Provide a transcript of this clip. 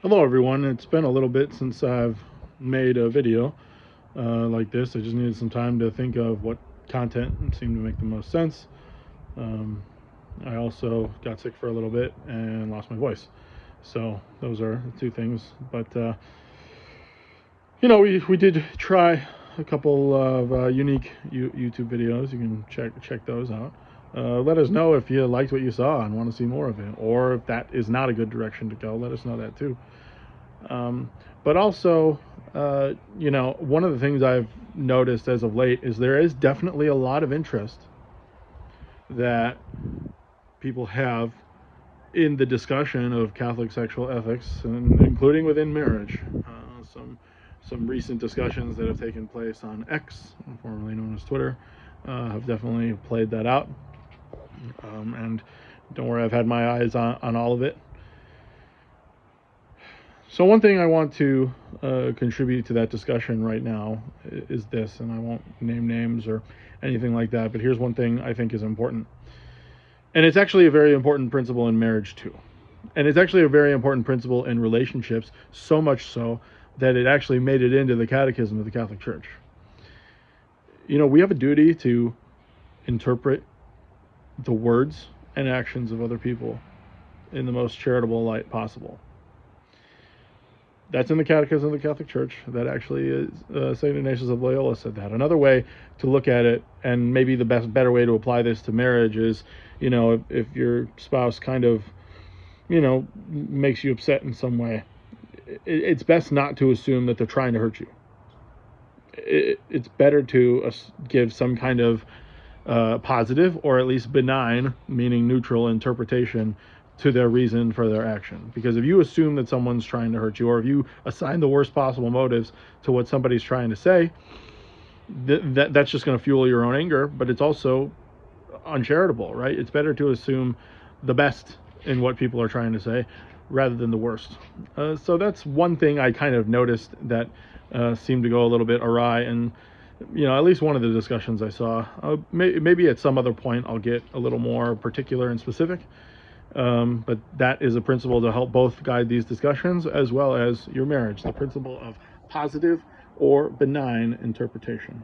Hello everyone, it's been a little bit since I've made a video like this. I just needed some time to think of what content seemed to make the most sense. Um, I also got sick for a little bit and lost my voice. So those are the two things. But we did try a couple of unique YouTube videos. You can check those out. Let us know if you liked what you saw and want to see more of it, or if that is not a good direction to go. Let us know that too. Um, but also, one of the things I've noticed as of late is there is definitely a lot of interest that people have in the discussion of Catholic sexual ethics, and including within marriage. Some recent discussions that have taken place on X, formerly known as Twitter, have definitely played that out. And don't worry, I've had my eyes on all of it. So one thing I want to contribute to that discussion right now is this, and I won't name names or anything like that, but here's one thing I think is important. And it's actually a very important principle in marriage too. And it's actually a very important principle in relationships, so much so that it actually made it into the catechism of the Catholic Church. We have a duty to interpret the words and actions of other people in the most charitable light possible. That's in the Catechism of the Catholic Church. That actually is St. Ignatius of Loyola said that. Another way to look at it, and maybe the better way to apply this to marriage is, if your spouse kind of, makes you upset in some way, it's best not to assume that they're trying to hurt you. It's better to give some kind of positive or at least benign, meaning neutral interpretation to their reason for their action. Because if you assume that someone's trying to hurt you, or if you assign the worst possible motives to what somebody's trying to say, that's just going to fuel your own anger, but it's also uncharitable, right? It's better to assume the best in what people are trying to say rather than the worst. So that's one thing I kind of noticed that seemed to go a little bit awry. And at least one of the discussions I saw, maybe at some other point I'll get a little more particular and specific. But that is a principle to help both guide these discussions as well as your marriage, the principle of positive or benign interpretation.